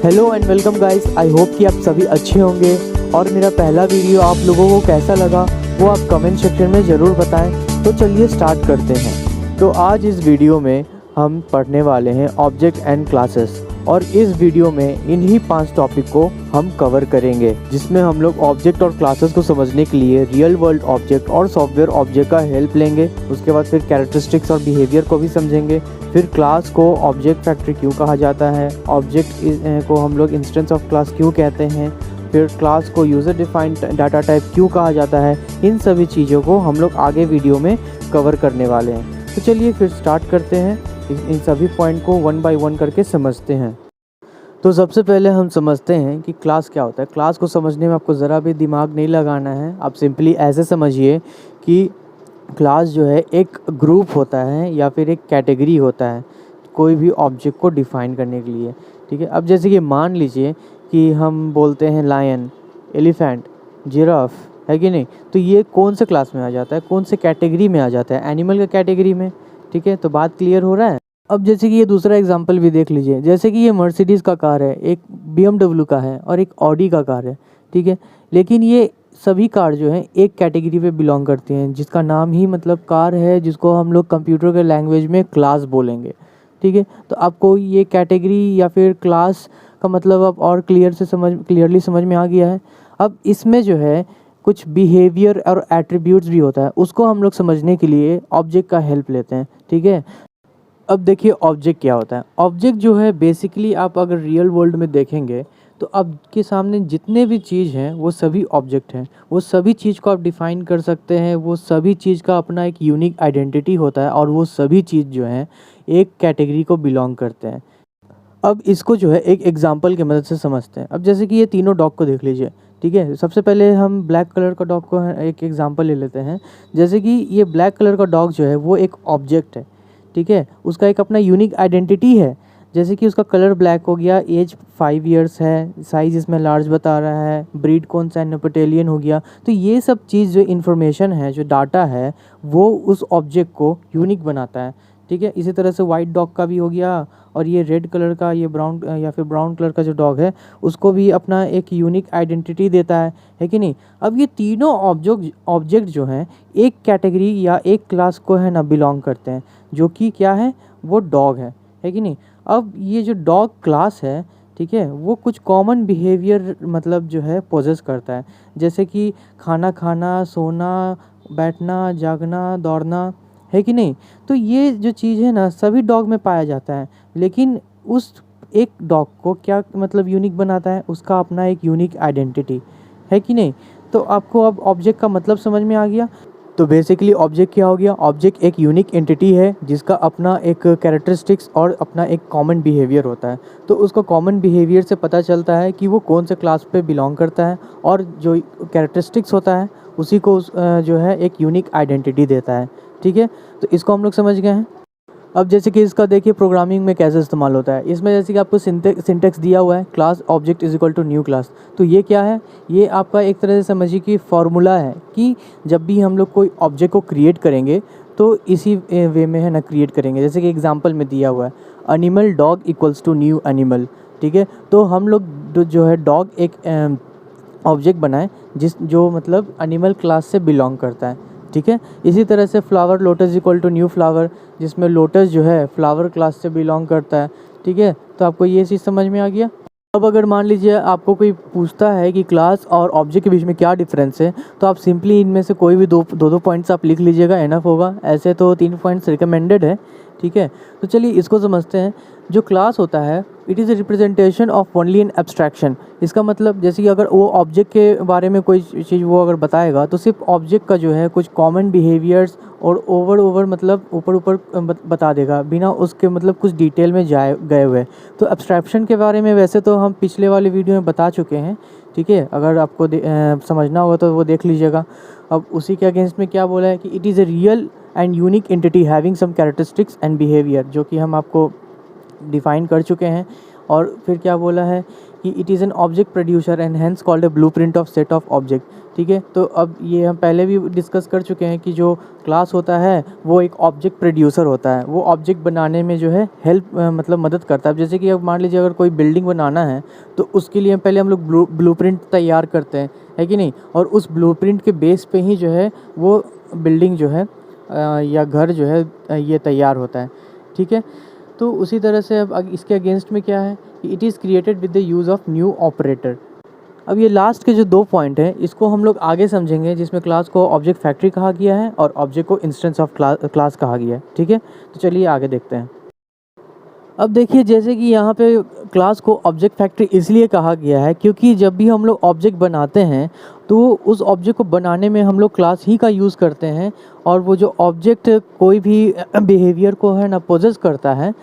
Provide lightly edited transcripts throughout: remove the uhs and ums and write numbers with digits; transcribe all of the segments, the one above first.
Hello and welcome guys. I hope कि आप सभी अच्छे होंगे और मेरा पहला वीडियो आप लोगों को कैसा लगा वो आप कमेंट सेक्शन में ज़रूर बताएं। तो चलिए स्टार्ट करते हैं। तो आज इस वीडियो में हम पढ़ने वाले हैं ऑब्जेक्ट एंड क्लासेस, और इस वीडियो में इन्हीं 5 टॉपिक को हम कवर करेंगे, जिसमें हम लोग ऑब्जेक्ट और क्लासेस को समझने के लिए रियल वर्ल्ड ऑब्जेक्ट और सॉफ्टवेयर ऑब्जेक्ट का हेल्प लेंगे। उसके बाद फिर कैरेक्टरिस्टिक्स और बिहेवियर को भी समझेंगे। फिर क्लास को ऑब्जेक्ट फैक्ट्री क्यों कहा जाता है, ऑब्जेक्ट को हम लोग इंस्टेंस ऑफ क्लास क्यों कहते हैं, फिर क्लास को यूज़र डिफाइंड डाटा टाइप क्यों कहा जाता है। इन सभी चीज़ों को हम लोग आगे वीडियो में कवर करने वाले हैं। तो चलिए फिर स्टार्ट करते हैं, इन सभी पॉइंट को वन बाय वन करके समझते हैं। तो सबसे पहले हम समझते हैं कि क्लास क्या होता है। क्लास को समझने में आपको ज़रा भी दिमाग नहीं लगाना है। आप सिंपली ऐसे समझिए कि क्लास जो है एक ग्रुप होता है या फिर एक कैटेगरी होता है कोई भी ऑब्जेक्ट को डिफ़ाइन करने के लिए। ठीक है, अब जैसे कि मान लीजिए कि हम बोलते हैं लायन, एलिफेंट, जिराफ, है कि नहीं, तो ये कौन से क्लास में आ जाता है, कौन से कैटेगरी में आ जाता है? एनिमल का कैटेगरी में। ठीक है, तो बात क्लियर हो रहा है। अब जैसे कि ये दूसरा एग्जांपल भी देख लीजिए। जैसे कि ये मर्सिडीज़ का कार है, एक BMW का है और एक ऑडी का कार है। ठीक है, लेकिन ये सभी कार जो हैं एक कैटेगरी पे बिलोंग करती हैं, जिसका नाम ही मतलब कार है, जिसको हम लोग कंप्यूटर के लैंग्वेज में क्लास बोलेंगे। ठीक है, तो आपको ये कैटेगरी या फिर क्लास का मतलब अब और क्लियरली समझ में आ गया है। अब इसमें जो है कुछ बिहेवियर और एट्रीब्यूट्स भी होता है, उसको हम लोग समझने के लिए ऑब्जेक्ट का हेल्प लेते हैं। ठीक है, अब देखिए ऑब्जेक्ट क्या होता है। ऑब्जेक्ट जो है बेसिकली आप अगर रियल वर्ल्ड में देखेंगे तो आपके सामने जितने भी चीज़ हैं वो सभी ऑब्जेक्ट हैं। वो सभी चीज़ को आप डिफ़ाइन कर सकते हैं। वो सभी चीज़ का अपना एक यूनिक आइडेंटिटी होता है और वो सभी चीज़ जो हैं एक कैटेगरी को बिलोंग करते हैं। अब इसको जो है एक एग्जांपल की मदद से समझते हैं। अब जैसे कि ये तीनों डॉग को देख लीजिए। ठीक है, सबसे पहले हम ब्लैक कलर का डॉग को एक एग्जांपल ले लेते हैं। जैसे कि ये ब्लैक कलर का डॉग जो है वो एक ऑब्जेक्ट है। ठीक है, उसका एक अपना यूनिक आइडेंटिटी है। जैसे कि उसका कलर ब्लैक हो गया, एज 5 ईयर्स है, साइज़ इसमें लार्ज बता रहा है, ब्रीड कौन सा है, नेपोटेलियन हो गया। तो ये सब चीज़ जो इन्फॉर्मेशन है, जो डाटा है, वो उस ऑब्जेक्ट को यूनिक बनाता है। ठीक है, इसी तरह से वाइट डॉग का भी हो गया, और ये रेड कलर का, ये ब्राउन या फिर ब्राउन कलर का जो डॉग है उसको भी अपना एक यूनिक आइडेंटिटी देता है कि नहीं। अब ये तीनों ऑब्जेक्ट जो हैं एक कैटेगरी या एक क्लास को है ना बिलोंग करते हैं, जो कि क्या है, वो डॉग है कि नहीं। अब ये जो डॉग क्लास है, ठीक है, वो कुछ कॉमन बिहेवियर मतलब जो है पोजेस करता है। जैसे कि खाना खाना, सोना, बैठना, जागना, दौड़ना, है कि नहीं। तो ये जो चीज़ है ना सभी डॉग में पाया जाता है, लेकिन उस एक डॉग को क्या मतलब यूनिक बनाता है, उसका अपना एक यूनिक आइडेंटिटी, है कि नहीं। तो आपको अब ऑब्जेक्ट का मतलब समझ में आ गया। तो बेसिकली ऑब्जेक्ट क्या हो गया? ऑब्जेक्ट एक यूनिक एंटिटी है जिसका अपना एक कैरेक्टरिस्टिक्स और अपना एक कॉमन बिहेवियर होता है। तो उसको कॉमन बिहेवियर से पता चलता है कि वो कौन से क्लास पे बिलोंग करता है, और जो कैरेक्टरिस्टिक्स होता है उसी को जो है एक यूनिक आइडेंटिटी देता है। ठीक है, तो इसको हम लोग समझ गए हैं। अब जैसे कि इसका देखिए प्रोग्रामिंग में कैसे इस्तेमाल होता है। इसमें जैसे कि आपको सिंटेक्स दिया हुआ है, class object is equal to new class. तो ये क्या है? ये आपका एक तरह से समझिए कि फॉर्मूला है कि जब भी हम लोग कोई ऑब्जेक्ट को क्रिएट करेंगे तो इसी वे में है ना क्रिएट करेंगे। जैसे कि एग्जांपल में दिया हुआ है, animal dog equals to new animal. ठीक है, तो हम लोग जो है डॉग एक ऑब्जेक्ट बनाएं जो मतलब एनिमल क्लास से बिलोंग करता है। ठीक है, इसी तरह से flower lotus equal to new flower, जिसमें लोटस जो है फ्लावर क्लास से बिलोंग करता है। ठीक है, तो आपको ये चीज़ समझ में आ गया। अब अगर मान लीजिए आपको कोई पूछता है कि क्लास और ऑब्जेक्ट के बीच में क्या डिफरेंस है, तो आप सिंपली इनमें से कोई भी दो पॉइंट्स आप लिख लीजिएगा, एनफ होगा। ऐसे तो 3 पॉइंट्स रिकमेंडेड है। ठीक है, तो चलिए इसको समझते हैं। जो क्लास होता है it is a representation of only an abstraction. इसका मतलब जैसे कि अगर वो ऑब्जेक्ट के बारे में कोई चीज़ वो अगर बताएगा तो सिर्फ ऑब्जेक्ट का जो है कुछ कॉमन बिहेवियर्स और ओवर मतलब ऊपर बता देगा, बिना उसके मतलब कुछ डिटेल में गए हुए। तो एब्स्ट्रैक्शन के बारे में वैसे तो हम पिछले वाले वीडियो में बता चुके हैं। ठीक है, अगर आपको समझना होगा तो वो देख लीजिएगा। अब उसी के अगेंस्ट में क्या बोला है कि it is a real and unique entity having some characteristics and behaviour, जो कि हम आपको डिफ़ाइन कर चुके हैं। और फिर क्या बोला है कि it is an object producer and hence called a blueprint of set of object. ठीक है, तो अब ये हम पहले भी डिस्कस कर चुके हैं कि जो क्लास होता है वो एक ऑब्जेक्ट प्रोड्यूसर होता है। वो ऑब्जेक्ट बनाने में जो है हेल्प मतलब मदद करता है। जैसे कि अब मान लीजिए अगर कोई बिल्डिंग बनाना है तो उसके लिए पहले हम लोग ब्लूप्रिंट तैयार करते हैं, है कि नहीं, और उस ब्लूप्रिंट के बेस पे ही जो है वो बिल्डिंग जो है या घर जो है ये तैयार होता है। ठीक है, तो उसी तरह से अब इसके अगेंस्ट में क्या है कि it is created with the use of new operator. अब ये लास्ट के जो 2 पॉइंट हैं इसको हम लोग आगे समझेंगे, जिसमें क्लास को ऑब्जेक्ट फैक्ट्री कहा गया है और ऑब्जेक्ट को इंस्टेंस ऑफ क्लास कहा गया है। ठीक है, तो चलिए आगे देखते हैं। अब देखिए, जैसे कि यहाँ पे क्लास को ऑब्जेक्ट फैक्ट्री इसलिए कहा गया है क्योंकि जब भी हम लोग ऑब्जेक्ट बनाते हैं तो उस ऑब्जेक्ट को बनाने में हम लोग क्लास ही का यूज़ करते हैं, और वो जो ऑब्जेक्ट कोई भी बिहेवियर को है ना पोजेस करता है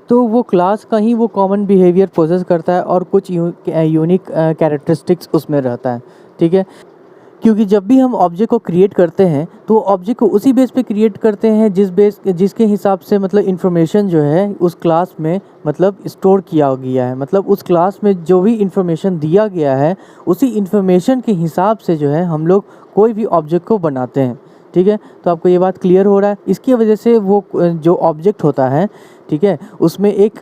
तो वो क्लास का ही वो कॉमन बिहेवियर पोजेस करता है और कुछ यूनिक कैरेक्टरिस्टिक्स उसमें रहता है। ठीक है, क्योंकि जब भी हम ऑब्जेक्ट को क्रिएट करते हैं तो ऑब्जेक्ट को उसी बेस पे क्रिएट करते हैं जिसके हिसाब से मतलब इन्फॉर्मेशन जो है उस क्लास में मतलब स्टोर किया गया है। मतलब उस क्लास में जो भी इन्फॉर्मेशन दिया गया है उसी इन्फॉर्मेशन के हिसाब से जो है हम लोग कोई भी ऑब्जेक्ट को बनाते हैं। ठीक है, तो आपको ये बात क्लियर हो रहा है। इसकी वजह से वो जो ऑब्जेक्ट होता है, ठीक है, उसमें एक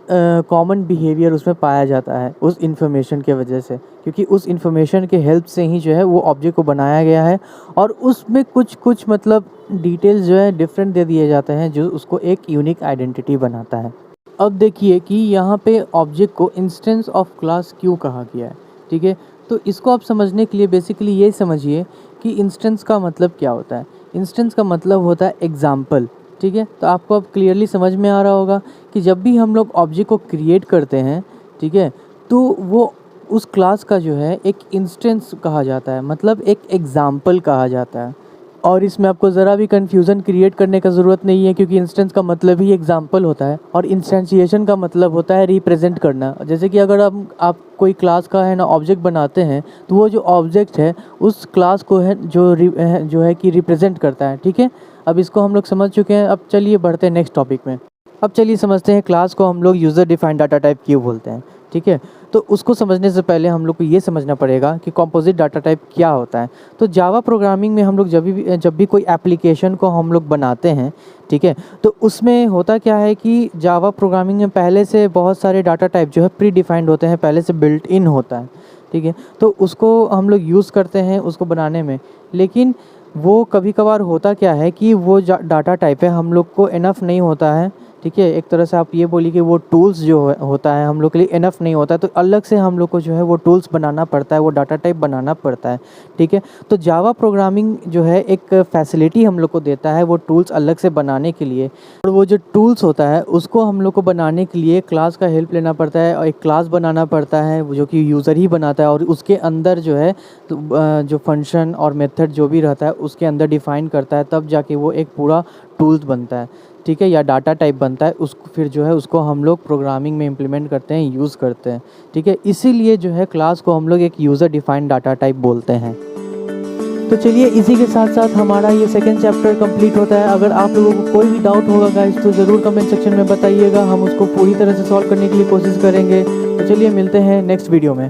कॉमन बिहेवियर उसमें पाया जाता है उस इन्फॉर्मेशन के वजह से, क्योंकि उस इन्फॉर्मेशन के हेल्प से ही जो है वो ऑब्जेक्ट को बनाया गया है और उसमें कुछ मतलब डिटेल्स जो है डिफरेंट दे दिए जाते हैं जो उसको एक यूनिक आइडेंटिटी बनाता है। अब देखिए कि यहाँ पे ऑब्जेक्ट को इंस्टेंस ऑफ क्लास क्यों कहा गया है। ठीक है, तो इसको आप समझने के लिए बेसिकली ये समझिए कि इंस्टेंस का मतलब क्या होता है। इंस्टेंस का मतलब होता है एग्जाम्पल। ठीक है, तो आपको अब क्लियरली समझ में आ रहा होगा कि जब भी हम लोग ऑब्जेक्ट को क्रिएट करते हैं, ठीक है, तो वो उस क्लास का जो है एक इंस्टेंस कहा जाता है, मतलब एक एग्जाम्पल कहा जाता है। और इसमें आपको ज़रा भी कन्फ्यूज़न क्रिएट करने का ज़रूरत नहीं है, क्योंकि इंस्टेंस का मतलब ही एग्जाम्पल होता है और इंस्टेंशिएशन का मतलब होता है रिप्रेजेंट करना। जैसे कि अगर आप कोई क्लास का है ना ऑब्जेक्ट बनाते हैं तो वो जो ऑब्जेक्ट है उस क्लास को है जो है कि रिप्रेजेंट करता है। ठीक है, अब इसको हम लोग समझ चुके हैं। अब चलिए बढ़ते हैं नेक्स्ट टॉपिक में। अब चलिए समझते हैं क्लास को हम लोग यूज़र डिफाइंड डाटा टाइप क्यों बोलते हैं। ठीक है, तो उसको समझने से पहले हम लोग को ये समझना पड़ेगा कि कंपोजिट डाटा टाइप क्या होता है। तो जावा प्रोग्रामिंग में हम लोग जब भी कोई एप्लीकेशन को हम लोग बनाते हैं, ठीक है, तो उसमें होता क्या है कि जावा प्रोग्रामिंग में पहले से बहुत सारे डाटा टाइप जो है प्री डिफाइंड होते हैं, पहले से बिल्ट इन होता है। ठीक है, तो उसको हम लोग यूज़ करते हैं उसको बनाने में, लेकिन वो कभी कभार होता क्या है कि वो डाटा टाइप है हम लोग को इनफ नहीं होता है। ठीक है, एक तरह से आप ये बोलिए कि वो टूल्स जो होता है हम लोग के लिए इनफ नहीं होता है, तो अलग से हम लोग को जो है वो टूल्स बनाना पड़ता है, वो डाटा टाइप बनाना पड़ता है। ठीक है, तो जावा प्रोग्रामिंग जो है एक फैसिलिटी हम लोग को देता है वो टूल्स अलग से बनाने के लिए, और वो जो टूल्स होता है उसको हम लोग को बनाने के लिए क्लास का हेल्प लेना पड़ता है और एक क्लास बनाना पड़ता है जो कि यूज़र ही बनाता है, और उसके अंदर जो है जो फंक्शन और मेथड जो भी रहता है उसके अंदर डिफ़ाइन करता है, तब जाके वो एक पूरा टूल्स बनता है। ठीक है, या डाटा टाइप बनता है, उसको फिर जो है उसको हम लोग प्रोग्रामिंग में इम्प्लीमेंट करते हैं, यूज़ करते हैं। ठीक है, इसीलिए जो है क्लास को हम लोग एक यूज़र डिफाइंड डाटा टाइप बोलते हैं। तो चलिए इसी के साथ साथ हमारा ये सेकंड चैप्टर कंप्लीट होता है। अगर आप लोगों को कोई भी डाउट होगा गाइस तो ज़रूर कमेंट सेक्शन में बताइएगा, हम उसको पूरी तरह से सॉल्व करने के लिए कोशिश करेंगे। तो चलिए मिलते हैं नेक्स्ट वीडियो में।